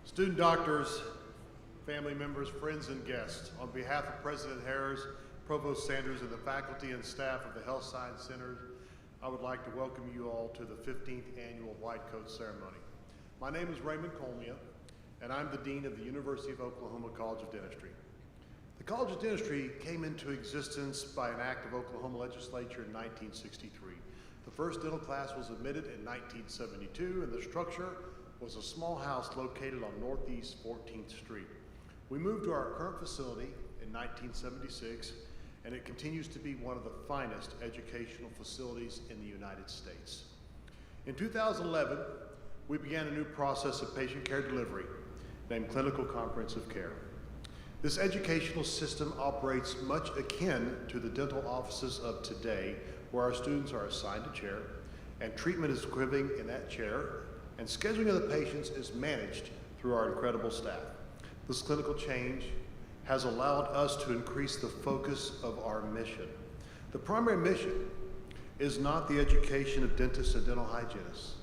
Student doctors, family members, friends, and guests, on behalf of President Harris, Provost Sanders, and the faculty and staff of the Health Science Center, I would like to welcome you all to the 15th Annual White Coat Ceremony. My name is Raymond Colmia, and I'm the Dean of the University of Oklahoma College of Dentistry. The College of Dentistry came into existence by an act of Oklahoma legislature in 1963. The first dental class was admitted in 1972, and the structure was a small house located on Northeast 14th Street. We moved to our current facility in 1976, and it continues to be one of the finest educational facilities in the United States. In 2011, we began a new process of patient care delivery named Clinical Comprehensive Care. This educational system operates much akin to the dental offices of today, where our students are assigned a chair, and treatment is given in that chair, and scheduling of the patients is managed through our incredible staff. This clinical change has allowed us to increase the focus of our mission. The primary mission is not the education of dentists and dental hygienists,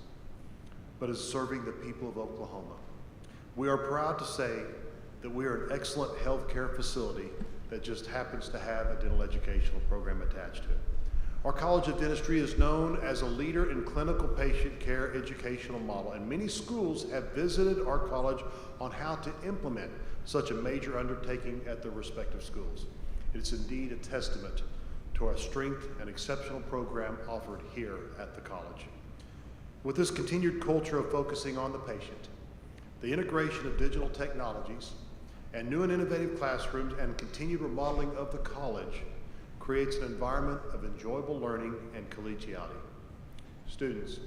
but is serving the people of Oklahoma. We are proud to say that we are an excellent healthcare facility that just happens to have a dental educational program attached to it. Our College of Dentistry is known as a leader in clinical patient care educational model, and many schools have visited our college on how to implement such a major undertaking at their respective schools. It's indeed a testament to our strength and exceptional program offered here at the college. With this continued culture of focusing on the patient, the integration of digital technologies, and new and innovative classrooms, and continued remodeling of the college creates an environment of enjoyable learning and collegiality. Students,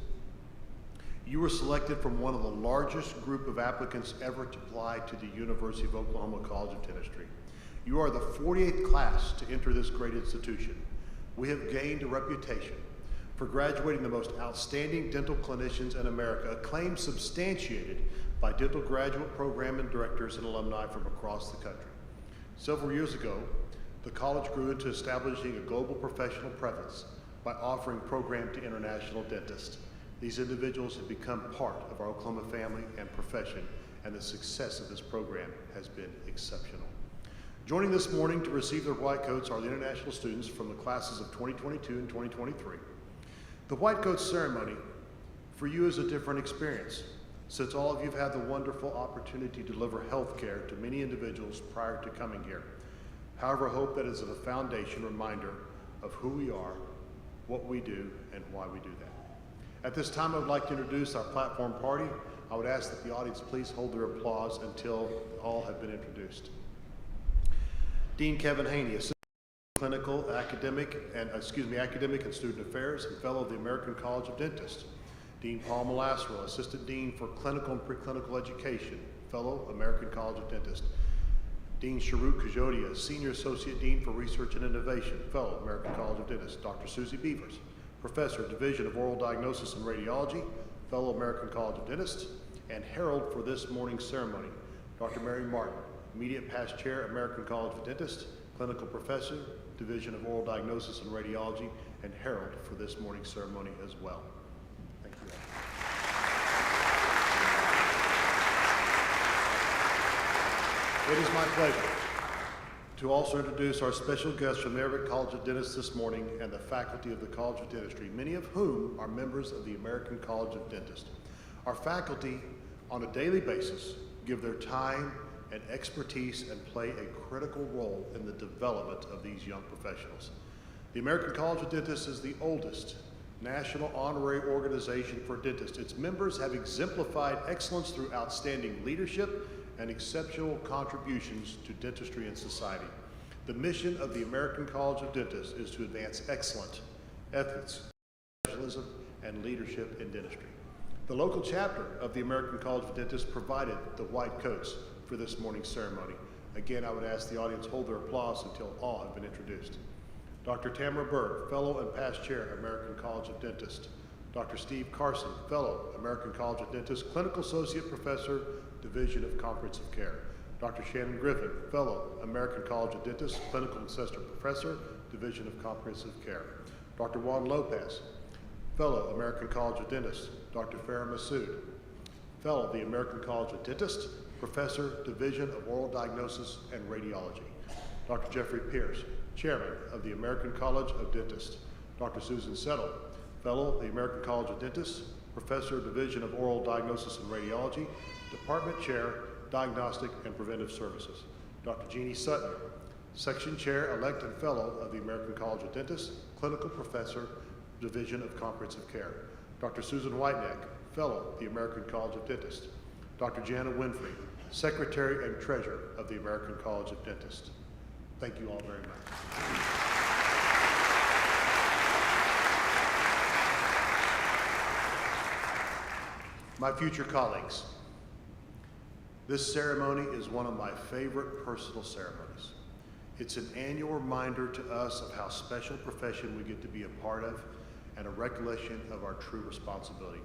you were selected from one of the largest group of applicants ever to apply to the University of Oklahoma College of Dentistry. You are the 48th class to enter this great institution. We have gained a reputation for graduating the most outstanding dental clinicians in America, a claim substantiated by dental graduate program and directors and alumni from across the country. Several years ago, the college grew into establishing a global professional presence by offering programs to international dentists. These individuals have become part of our Oklahoma family and profession, and the success of this program has been exceptional. Joining this morning to receive their white coats are the international students from the classes of 2022 and 2023. The white coat ceremony for you is a different experience, since all of you have had the wonderful opportunity to deliver health care to many individuals prior to coming here. However, I hope that is a foundation reminder of who we are, what we do, and why we do that. At this time, I would like to introduce our platform party. I would ask that the audience please hold their applause until all have been introduced. Dean Kevin Haney, Assistant Clinical, Academic and Student Affairs, and Fellow of the American College of Dentists. Dean Paul Malasro, Assistant Dean for Clinical and Preclinical Education, Fellow, American College of Dentists. Dean Sharuk Kajodia, Senior Associate Dean for Research and Innovation, Fellow, American College of Dentists. Dr. Susie Beavers, Professor, Division of Oral Diagnosis and Radiology, Fellow, American College of Dentists. And herald for this morning's ceremony, Dr. Mary Martin, Immediate Past Chair, American College of Dentists, Clinical Professor, Division of Oral Diagnosis and Radiology, and herald for this morning's ceremony as well. Thank you all. It is my pleasure to also introduce our special guests from the American College of Dentists this morning and the faculty of the College of Dentistry, many of whom are members of the American College of Dentists. Our faculty, on a daily basis, give their time and expertise and play a critical role in the development of these young professionals. The American College of Dentists is the oldest national honorary organization for dentists. Its members have exemplified excellence through outstanding leadership and exceptional contributions to dentistry and society. The mission of the American College of Dentists is to advance excellence, ethics, professionalism, and leadership in dentistry. The local chapter of the American College of Dentists provided the white coats for this morning's ceremony. Again, I would ask the audience hold their applause until all have been introduced. Dr. Tamara Berg, Fellow and Past Chair, American College of Dentists. Dr. Steve Carson, Fellow, American College of Dentists, Clinical Associate Professor, Division of Comprehensive Care. Dr. Shannon Griffin, Fellow, American College of Dentists, Clinical Assistant Professor, Division of Comprehensive Care. Dr. Juan Lopez, Fellow, American College of Dentists. Dr. Farah Massoud, Fellow of the American College of Dentists, Professor, Division of Oral Diagnosis and Radiology. Dr. Jeffrey Pierce, Chairman of the American College of Dentists. Dr. Susan Settle, Fellow of the American College of Dentists, Professor, Division of Oral Diagnosis and Radiology, Department Chair, Diagnostic and Preventive Services. Dr. Jeannie Sutton, Section Chair, Elect and Fellow of the American College of Dentists, Clinical Professor, Division of Comprehensive Care. Dr. Susan Whiteneck, Fellow of the American College of Dentists. Dr. Jana Winfrey, Secretary and Treasurer of the American College of Dentists. Thank you all very much. My future colleagues, this ceremony is one of my favorite personal ceremonies. It's an annual reminder to us of how special profession we get to be a part of and a recollection of our true responsibility.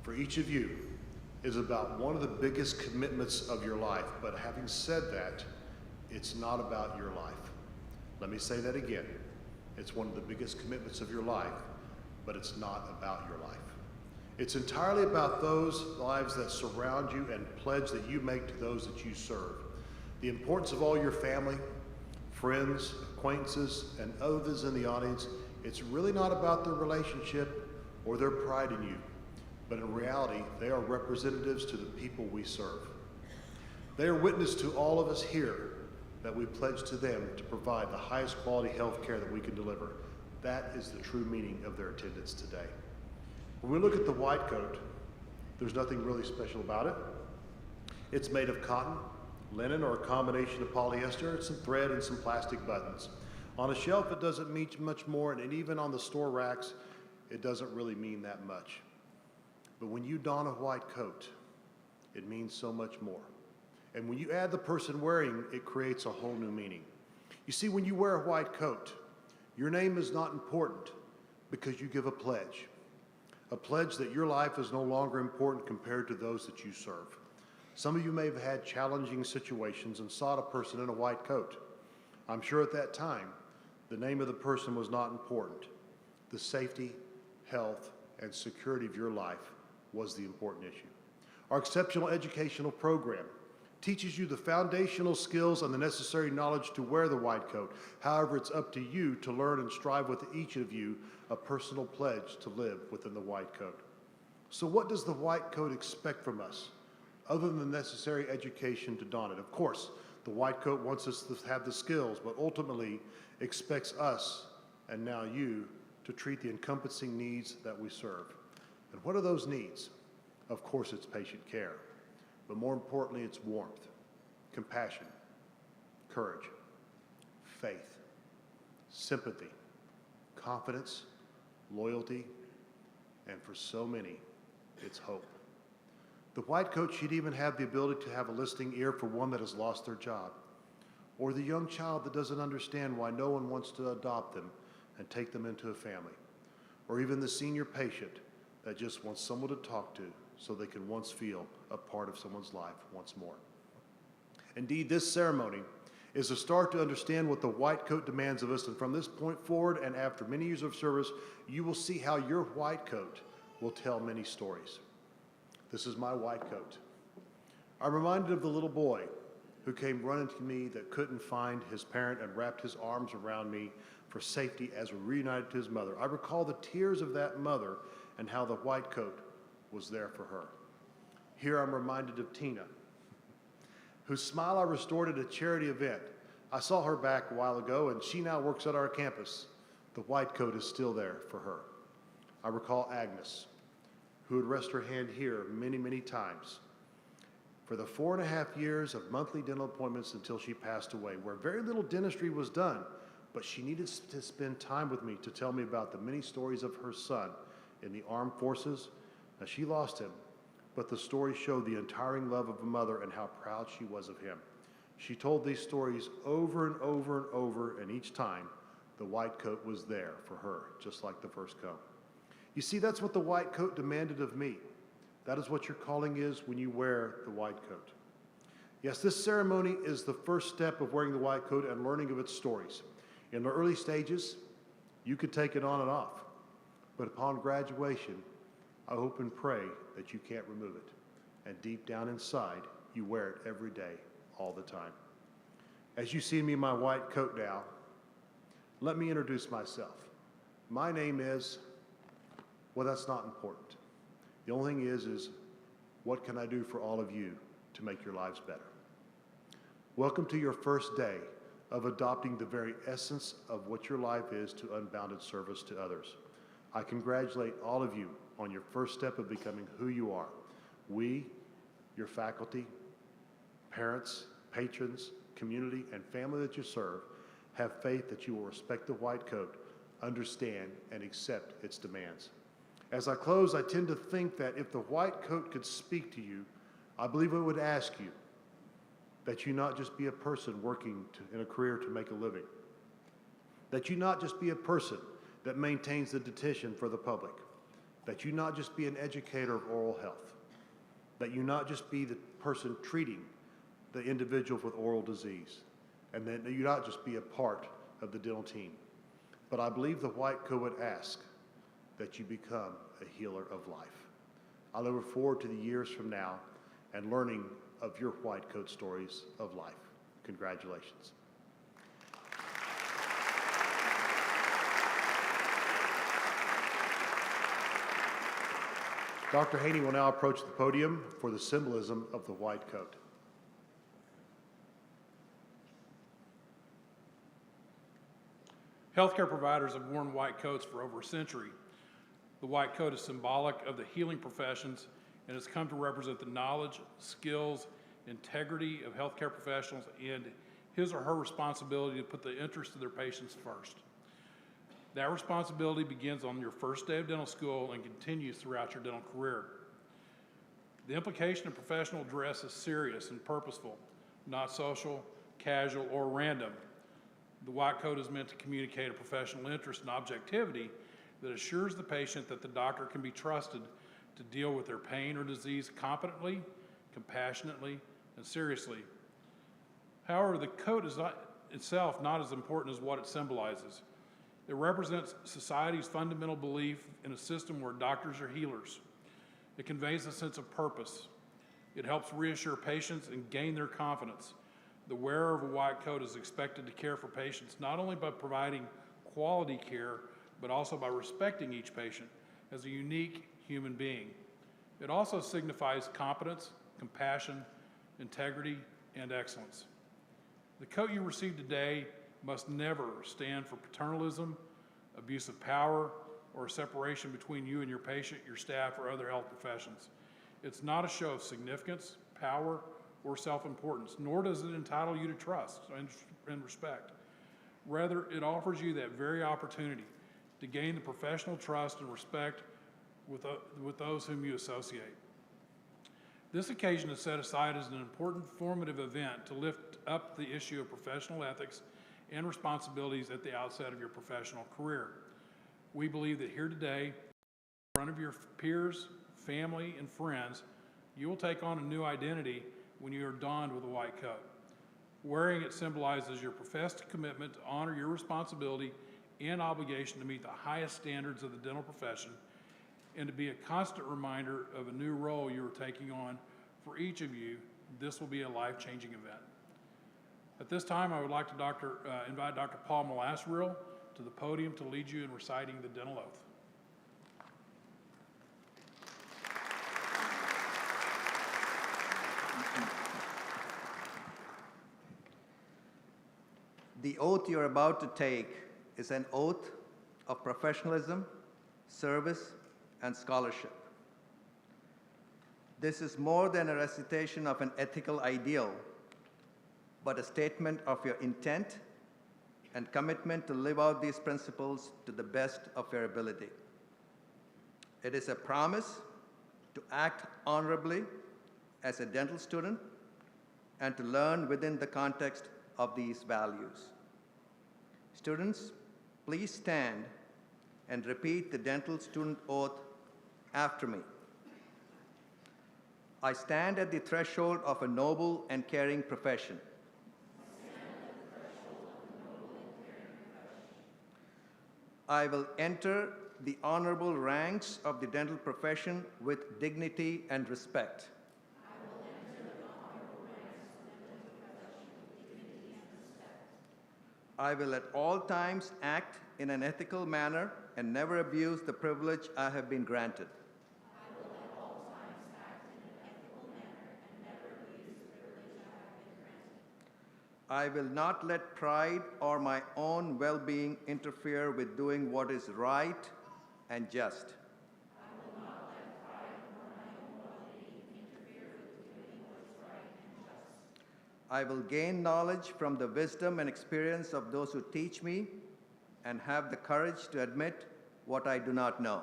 For each of you, is about one of the biggest commitments of your life, but having said that, it's not about your life. Let me say that again. It's one of the biggest commitments of your life, but it's not about your life. It's entirely about those lives that surround you and pledge that you make to those that you serve. The importance of all your family, friends, acquaintances, and others in the audience, it's really not about their relationship or their pride in you, but in reality, they are representatives to the people we serve. They are witness to all of us here that we pledge to them to provide the highest quality health care that we can deliver. That is the true meaning of their attendance today. When we look at the white coat, there's nothing really special about it. It's made of cotton, linen, or a combination of polyester, some thread, and some plastic buttons. On a shelf, it doesn't mean much more, and even on the store racks, it doesn't really mean that much. But when you don a white coat, it means so much more. And when you add the person wearing, it creates a whole new meaning. You see, when you wear a white coat, your name is not important because you give a pledge that your life is no longer important compared to those that you serve. Some of you may have had challenging situations and sought a person in a white coat. I'm sure at that time, the name of the person was not important. The safety, health, and security of your life was the important issue. Our exceptional educational program teaches you the foundational skills and the necessary knowledge to wear the white coat. However, it's up to you to learn and strive with each of you a personal pledge to live within the white coat. So what does the white coat expect from us, other than the necessary education to don it? Of course, the white coat wants us to have the skills, but ultimately expects us, and now you, to treat the encompassing needs that we serve. And what are those needs? Of course, it's patient care, but more importantly, it's warmth, compassion, courage, faith, sympathy, confidence, loyalty, and for so many, it's hope. The white coat should even have the ability to have a listening ear for one that has lost their job, or the young child that doesn't understand why no one wants to adopt them and take them into a family, or even the senior patient that just wants someone to talk to so they can once feel a part of someone's life once more. Indeed, this ceremony is a start to understand what the white coat demands of us, and from this point forward and after many years of service, you will see how your white coat will tell many stories. This is my white coat. I'm reminded of the little boy who came running to me that couldn't find his parent and wrapped his arms around me for safety as we reunited to his mother. I recall the tears of that mother and how the white coat was there for her. Here I'm reminded of Tina, whose smile I restored at a charity event. I saw her back a while ago, and she now works at our campus. The white coat is still there for her. I recall Agnes, who would rest her hand here many, many times for the 4.5 years of monthly dental appointments until she passed away, where very little dentistry was done, but she needed to spend time with me to tell me about the many stories of her son in the armed forces. Now, she lost him, but the stories showed the untiring love of a mother and how proud she was of him. She told these stories over and over and over, and each time the white coat was there for her, just like the first coat. You see, that's what the white coat demanded of me. That is what your calling is when you wear the white coat. Yes, this ceremony is the first step of wearing the white coat and learning of its stories. In the early stages, you could take it on and off, but upon graduation, I hope and pray that you can't remove it. And deep down inside, you wear it every day, all the time. As you see me in my white coat now, let me introduce myself. My name is, well, that's not important. The only thing is what can I do for all of you to make your lives better? Welcome to your first day of adopting the very essence of what your life is to unbounded service to others. I congratulate all of you on your first step of becoming who you are. We, your faculty, parents, patrons, community, and family that you serve, have faith that you will respect the white coat, understand, and accept its demands. As I close, I tend to think that if the white coat could speak to you, I believe it would ask you that you not just be a person working in a career to make a living, that you not just be a person that maintains the detention for the public, that you not just be an educator of oral health, that you not just be the person treating the individual with oral disease, and that you not just be a part of the dental team. But I believe the white coat would ask that you become a healer of life. I look forward to the years from now and learning of your white coat stories of life. Congratulations. Dr. Haney will now approach the podium for the symbolism of the white coat. Healthcare providers have worn white coats for over a century. The white coat is symbolic of the healing professions and has come to represent the knowledge, skills, integrity of healthcare professionals and his or her responsibility to put the interests of their patients first. That responsibility begins on your first day of dental school and continues throughout your dental career. The implication of professional dress is serious and purposeful, not social, casual, or random. The white coat is meant to communicate a professional interest and objectivity that assures the patient that the doctor can be trusted to deal with their pain or disease competently, compassionately, and seriously. However, the coat is itself not as important as what it symbolizes. It represents society's fundamental belief in a system where doctors are healers. It conveys a sense of purpose. It helps reassure patients and gain their confidence. The wearer of a white coat is expected to care for patients not only by providing quality care, but also by respecting each patient as a unique human being. It also signifies competence, compassion, integrity, and excellence. The coat you receive today must never stand for paternalism, abuse of power, or a separation between you and your patient, your staff, or other health professions. It's not a show of significance, power, or self-importance, nor does it entitle you to trust and respect. Rather, it offers you that very opportunity to gain the professional trust and respect with those whom you associate. This occasion is set aside as an important formative event to lift up the issue of professional ethics and responsibilities at the outset of your professional career. We believe that here today, in front of your peers, family, and friends, you will take on a new identity when you are donned with a white coat. Wearing it symbolizes your professed commitment to honor your responsibility and obligation to meet the highest standards of the dental profession and to be a constant reminder of a new role you are taking on. For each of you, this will be a life-changing event. At this time, I would like to invite Dr. Paul Malasriel to the podium to lead you in reciting the dental oath. The oath you're about to take is an oath of professionalism, service, and scholarship. This is more than a recitation of an ethical ideal, but a statement of your intent and commitment to live out these principles to the best of your ability. It is a promise to act honorably as a dental student and to learn within the context of these values. Students, please stand and repeat the dental student oath after me. I stand at the threshold of a noble and caring profession. I will enter the honorable ranks of the dental profession with dignity and respect. I will at all times act in an ethical manner and never abuse the privilege I have been granted. I will not let pride or my own well-being interfere with doing what is right and just. I will gain knowledge from the wisdom and experience of those who teach me and have the courage to admit what I do not know.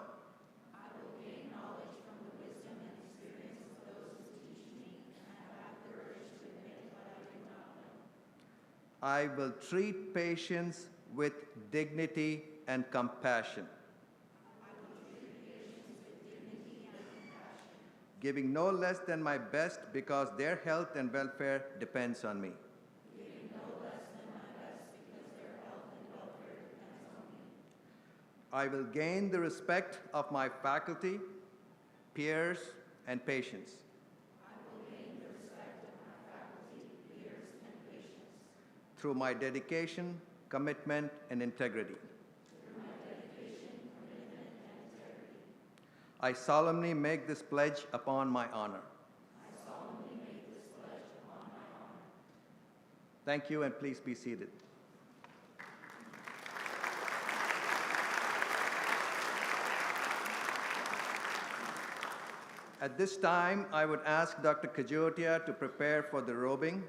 I will treat patients with dignity and compassion. Giving no less than my best because their health and welfare depends on me. I will gain the respect of my faculty, peers, and patients. Through my dedication, commitment, and integrity. I solemnly make this pledge upon my honor. Thank you, and please be seated. At this time, I would ask Dr. Kajotia to prepare for the robing.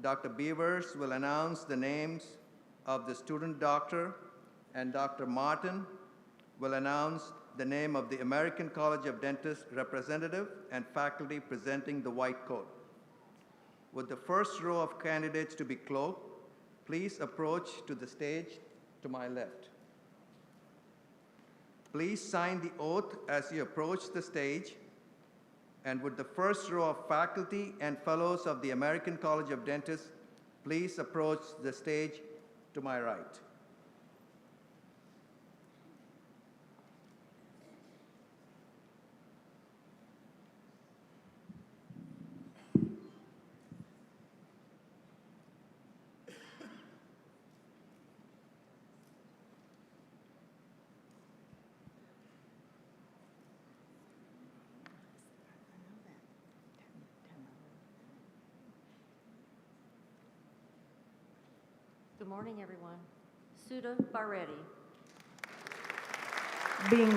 Dr. Beavers will announce the names of the student doctor, and Dr. Martin will announce the name of the American College of Dentists representative and faculty presenting the white coat. With the first row of candidates to be cloaked, please approach to the stage to my left. Please sign the oath as you approach the stage, and with the first row of faculty and fellows of the American College of Dentists, please approach the stage to my right. Good morning, everyone. Sudha Baretti. Being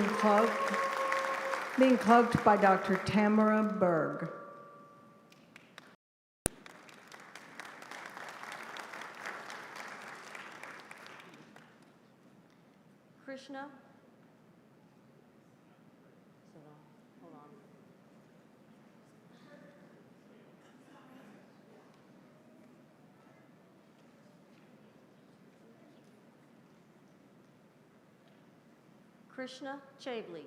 cloaked by Dr. Tamara Berg. Krishna. Hold on. Krishna Chavli.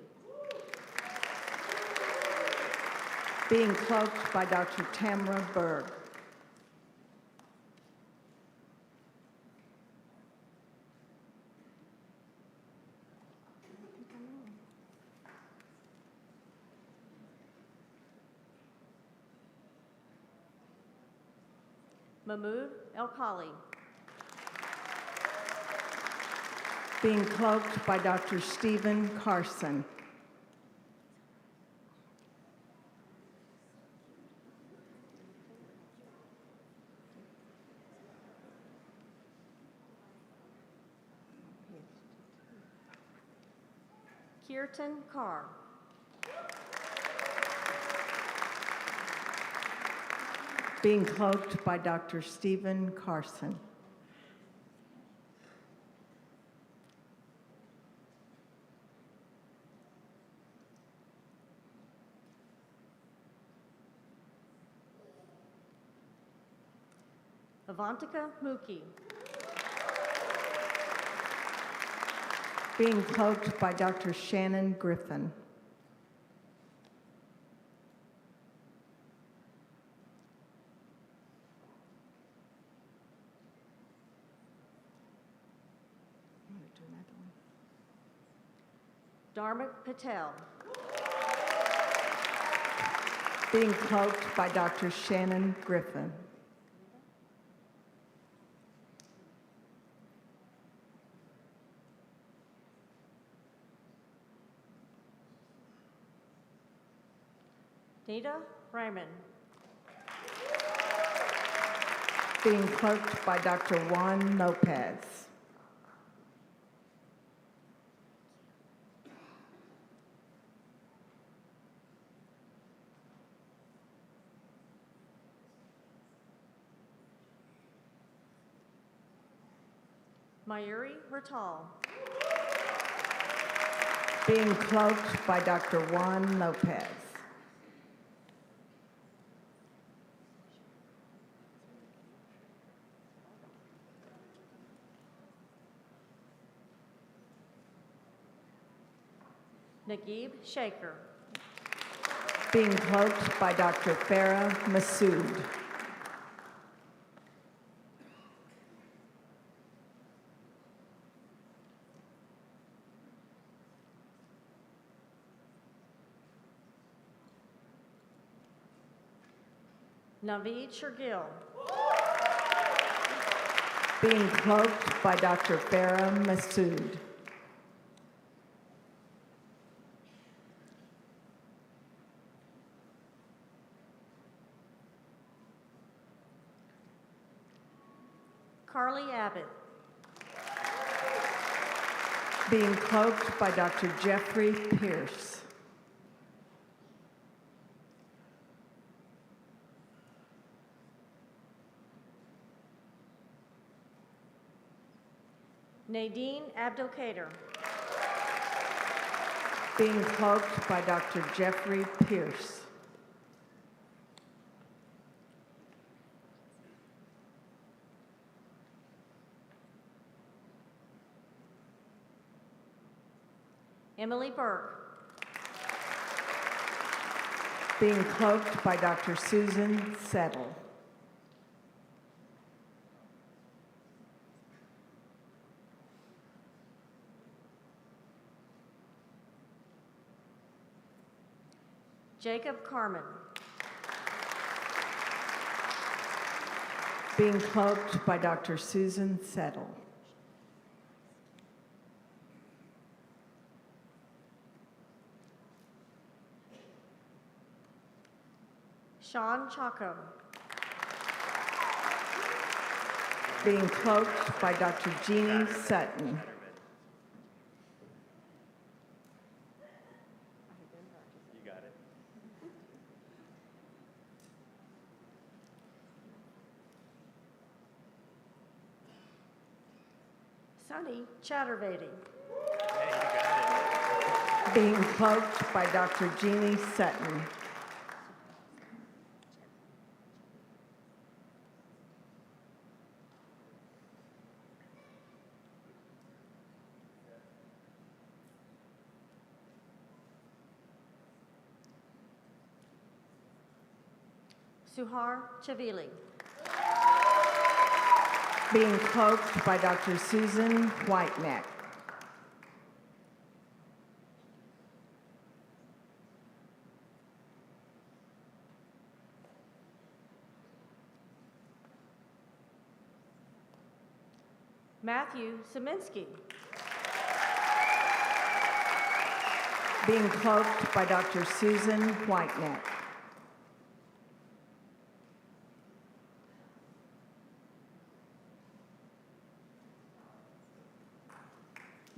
Being cloaked by Dr. Tamara Berg. Mahmood El-Khali. Being cloaked by Dr. Stephen Carson. Kirtan Kaur. Being cloaked by Dr. Stephen Carson. Avantika Mukhi. Being cloaked by Dr. Shannon Griffin. Dharmak Patel. Being cloaked by Dr. Shannon Griffin. Nita Raymond. Being cloaked by Dr. Juan Lopez. Mayuri Ratal. Being cloaked by Dr. Juan Lopez. Naguib Shaker. Being cloaked by Dr. Farah Massoud. Naveed Shergill. Being cloaked by Dr. Farah Massoud. Carly Abbott. Being cloaked by Dr. Jeffrey Pierce. Nadine Abdelkader. Being cloaked by Dr. Jeffrey Pierce. Emily Burke. Being cloaked by Dr. Susan Settle. Jacob Carmen. Being cloaked by Dr. Susan Settle. Sean Chaco. Being cloaked by Dr. Jeannie Sutton. You got it. Sunny Chattervedi. Hey, you got it. Being cloaked by Dr. Jeannie Sutton. Suhar Chavili. Being cloaked by Dr. Susan Whiteneck. Matthew Saminsky. Being cloaked by Dr. Susan Whiteneck.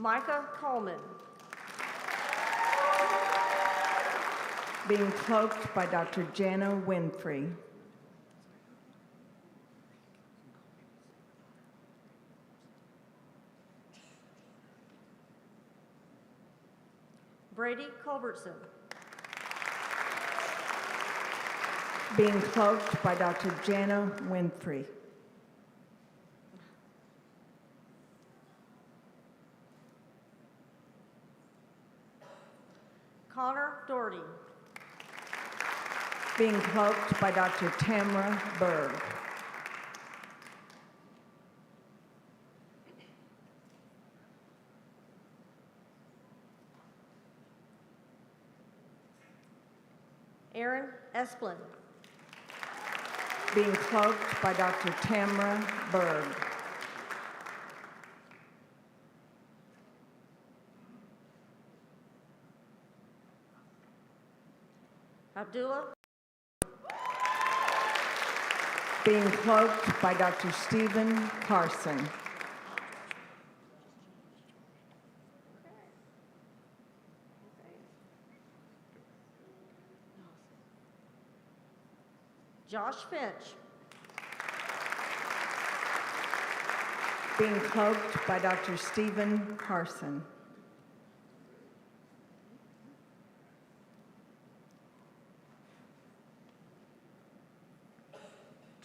Micah Coleman. Being cloaked by Dr. Jana Winfrey. Brady Culbertson. Being cloaked by Dr. Jana Winfrey. Connor Doherty. Being cloaked by Dr. Tamara Berg. Aaron Esplin. Being cloaked by Dr. Tamara Berg. Abdullah Being cloaked by Dr. Stephen Carson. Josh Finch. Being cloaked by Dr. Stephen Carson.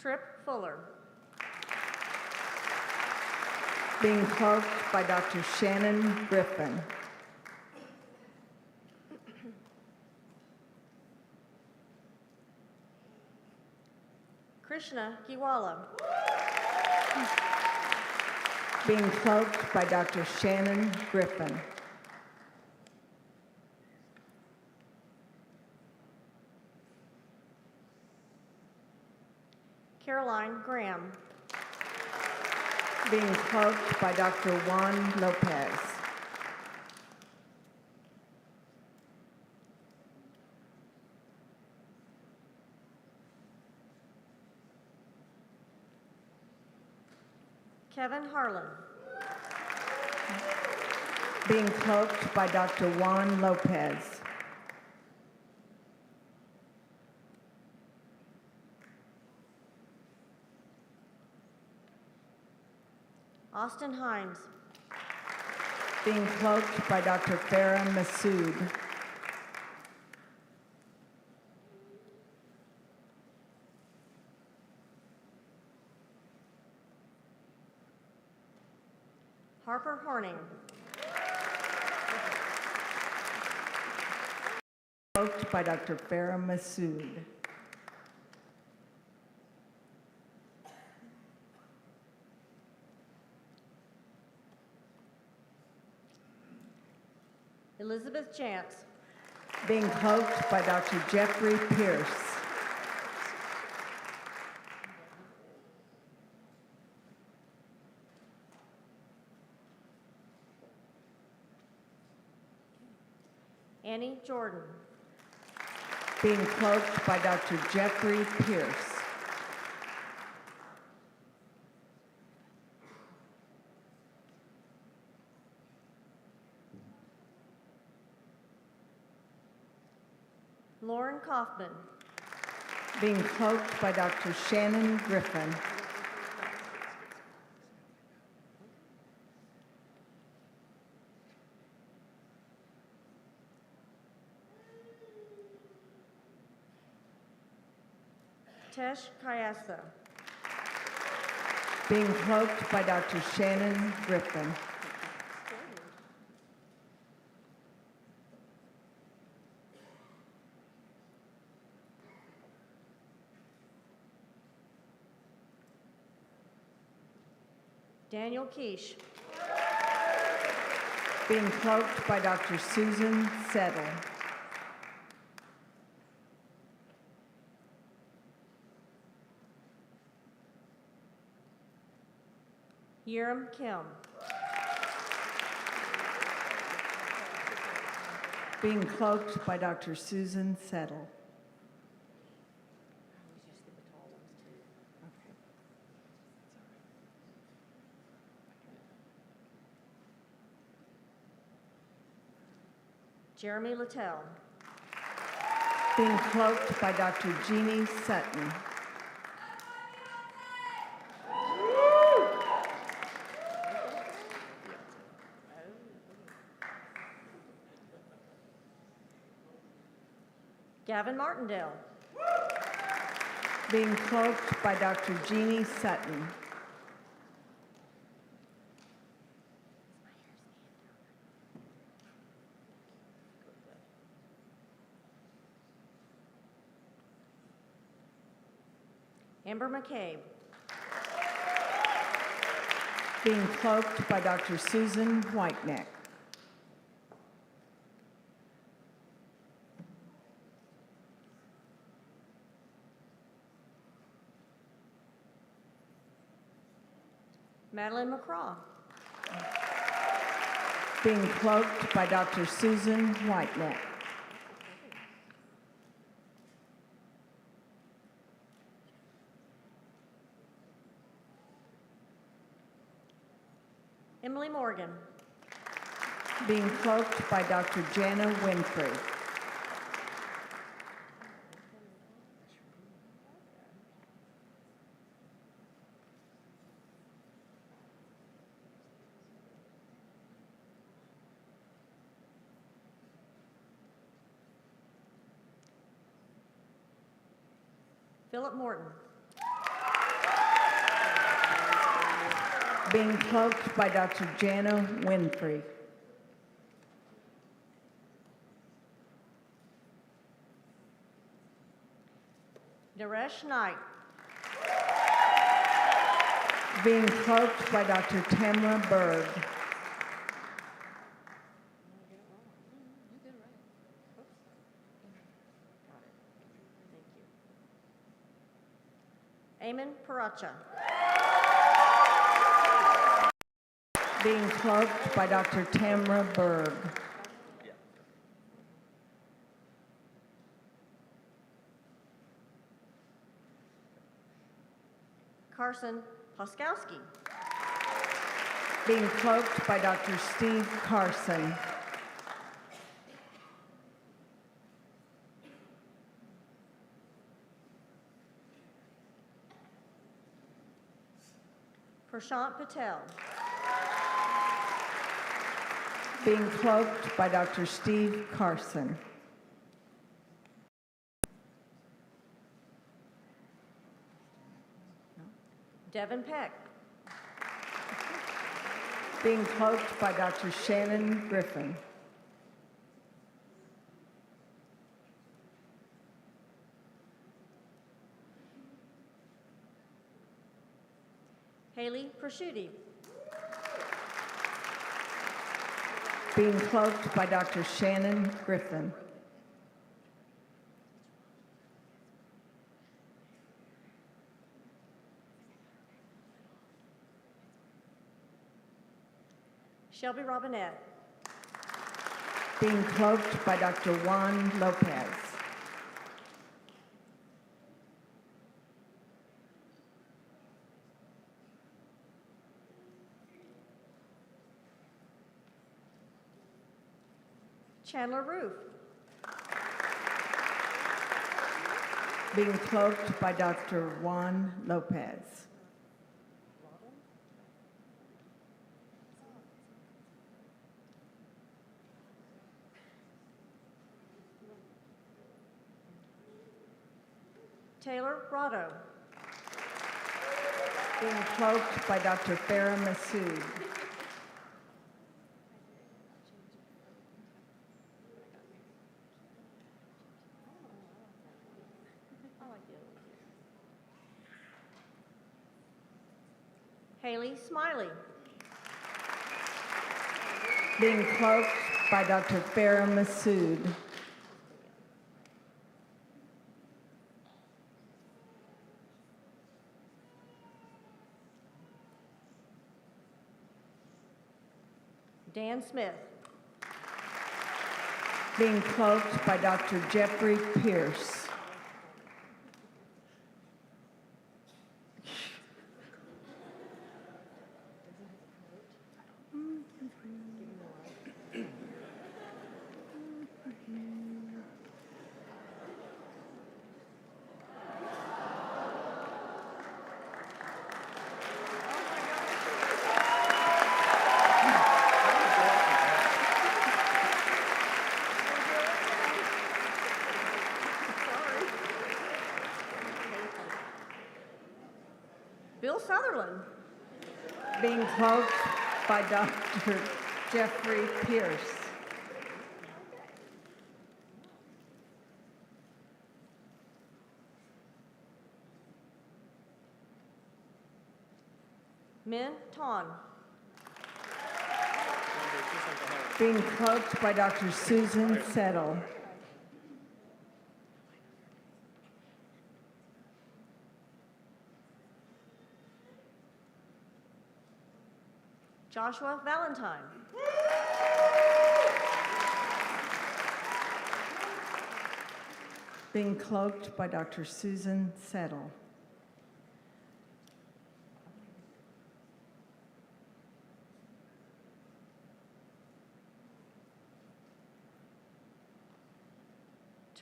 Trip Fuller. Being cloaked by Dr. Shannon Griffin. Krishna Giwala. Being cloaked by Dr. Shannon Griffin. Caroline Graham. Being cloaked by Dr. Juan Lopez. Kevin Harlan. Being cloaked by Dr. Juan Lopez. Austin Hines. Being cloaked by Dr. Farah Massoud. Harper Horning. Cloaked by Dr. Farah Massoud. Elizabeth Chance. Being cloaked by Dr. Jeffrey Pierce. Annie Jordan. Being cloaked by Dr. Jeffrey Pierce. Lauren Kaufman. Being cloaked by Dr. Shannon Griffin. Tesh Kayasa. Being cloaked by Dr. Shannon Griffin. Daniel Quiche. Being cloaked by Dr. Susan Settle. Yerim Kim. Being cloaked by Dr. Susan Settle. Jeremy Littell. Being cloaked by Dr. Jeannie Sutton. Gavin Martindale. Being cloaked by Dr. Jeannie Sutton. Amber McCabe. Being cloaked by Dr. Susan Whiteneck. Madeline McCraw. Being cloaked by Dr. Susan Whiteneck. Emily Morgan. Being cloaked by Dr. Jana Winfrey. Philip Morton. Being cloaked by Dr. Jana Winfrey. Naresh Knight. Being cloaked by Dr. Tamra Berg. Eamon Paracha. Being cloaked by Dr. Tamra Berg. Carson Hoskowski. Being cloaked by Dr. Steve Carson. Prashant Patel. Being cloaked by Dr. Steve Carson. Devin Peck. Being cloaked by Dr. Shannon Griffin. Haley Prosciutti. Being cloaked by Dr. Shannon Griffin. Shelby Robinette. Being cloaked by Dr. Juan Lopez. Chandler Roof. Being cloaked by Dr. Juan Lopez. Taylor Rotto. Being cloaked by Dr. Farah Massoud. Haley Smiley. Being cloaked by Dr. Farah Massoud. Dan Smith. Being cloaked by Dr. Jeffrey Pierce. Bill Sutherland. Being cloaked by Dr. Jeffrey Pierce. Min Ton. Being cloaked by Dr. Susan Settle. Joshua Valentine. Being cloaked by Dr. Susan Settle.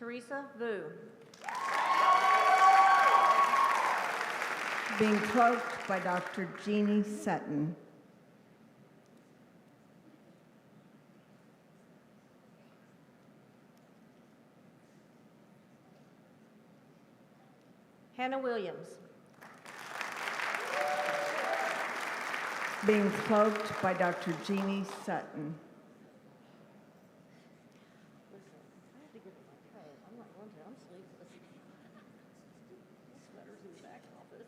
Teresa Vu. Being cloaked by Dr. Jeannie Sutton. Hannah Williams. Being cloaked by Dr. Jeannie Sutton. Listen, I have to get in my coat. I'm not going to. I'm sleepless. Sweater's in the back office.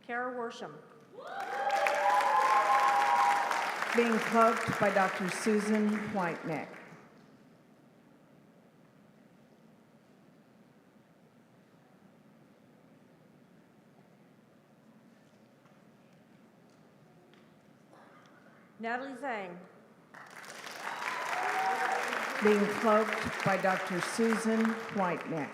Kara Worsham. Being cloaked by Dr. Susan Whiteneck. Natalie Zhang. Being cloaked by Dr. Susan Whiteneck.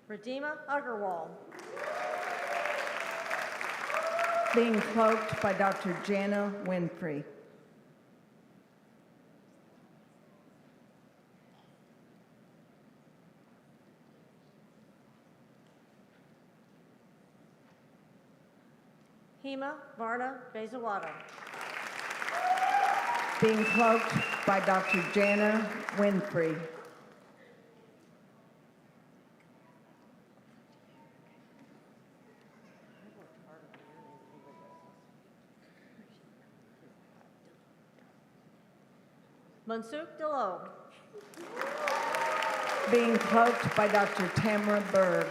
Radima Agarwal. Being cloaked by Dr. Jana Winfrey. Hema Varna Bezawada. Being cloaked by Dr. Jana Winfrey. Mansuk Delo. Being cloaked by Dr. Tamara Berg.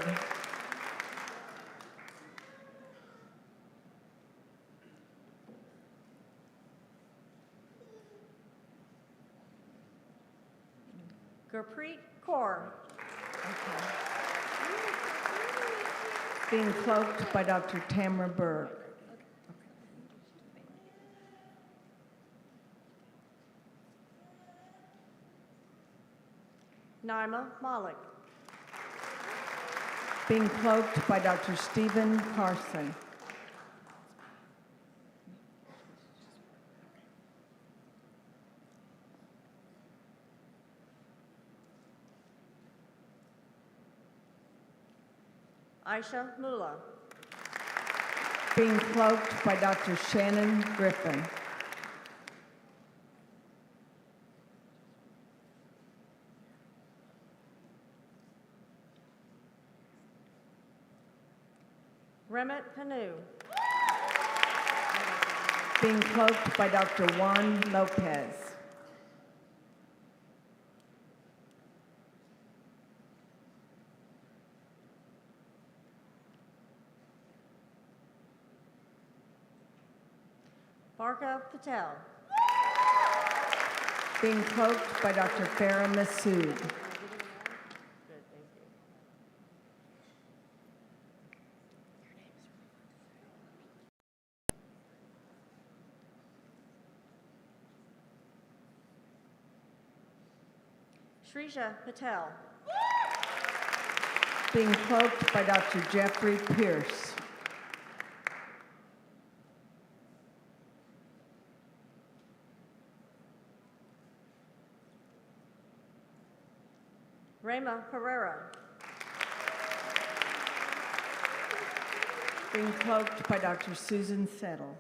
Gurpreet Kaur. Being cloaked by Dr. Tamara Berg. Naima Malik. Being cloaked by Dr. Stephen Carson. Aisha Mula. Being cloaked by Dr. Shannon Griffin. Remet Panu. Being cloaked by Dr. Juan Lopez. Barka Patel. Being cloaked by Dr. Farah Massoud. Good, thank you. Shrisha Patel. Being cloaked by Dr. Jeffrey Pierce. Rema Pereira. Being cloaked by Dr. Susan Settle.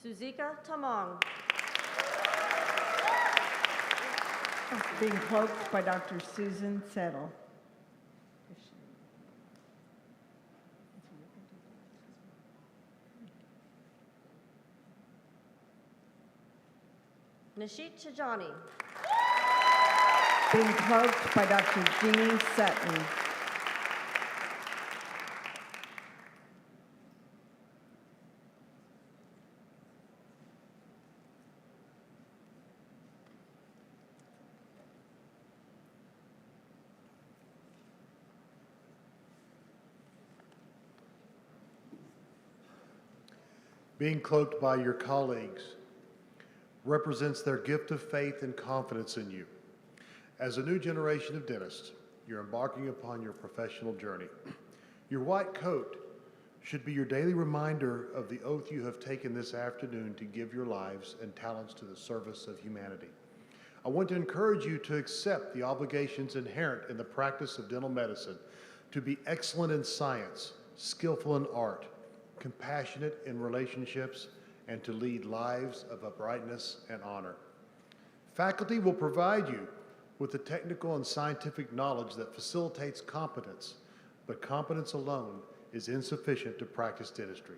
Suzika Tamong. Being cloaked by Dr. Susan Settle. Nishit Chajani. Being cloaked by Dr. Jeannie Sutton. being cloaked by your colleagues, represents their gift of faith and confidence in you. As a new generation of dentists, you're embarking upon your professional journey. Your white coat should be your daily reminder of the oath you have taken this afternoon to give your lives and talents to the service of humanity. I want to encourage you to accept the obligations inherent in the practice of dental medicine, to be excellent in science, skillful in art, compassionate in relationships, and to lead lives of uprightness and honor. Faculty will provide you with the technical and scientific knowledge that facilitates competence, but competence alone is insufficient to practice dentistry.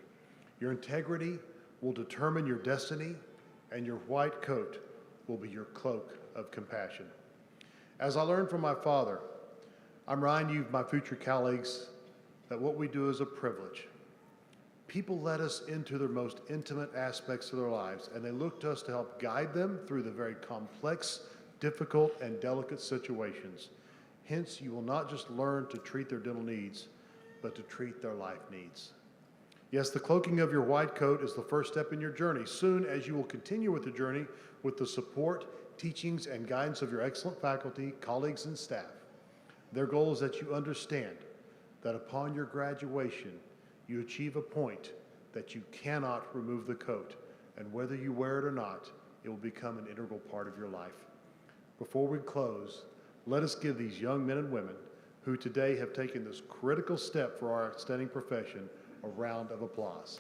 Your integrity will determine your destiny, and your white coat will be your cloak of compassion. As I learned from my father, I'm reminding you, my future colleagues, that what we do is a privilege. People let us into their most intimate aspects of their lives, and they look to us to help guide them through the very complex, difficult, and delicate situations. Hence, you will not just learn to treat their dental needs, but to treat their life needs. Yes, the cloaking of your white coat is the first step in your journey. Soon, as you will continue with the journey with the support, teachings, and guidance of your excellent faculty, colleagues, and staff, their goal is that you understand that upon your graduation, you achieve a point that you cannot remove the coat, and whether you wear it or not, it will become an integral part of your life. Before we close, let us give these young men and women who today have taken this critical step for our outstanding profession a round of applause.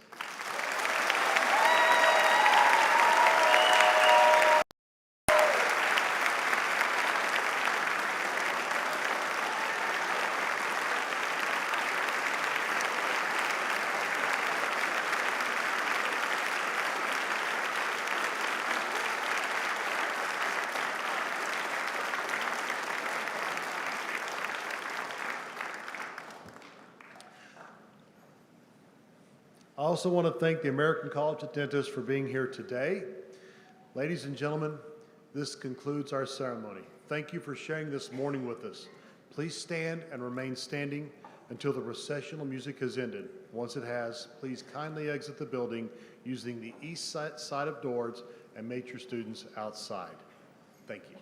I also want to thank the American College of Dentists for being here today. Ladies and gentlemen, this concludes our ceremony. Thank you for sharing this morning with us. Please stand and remain standing until the recessional music has ended. Once it has, please kindly exit the building using the east side of doors and meet your students outside. Thank you.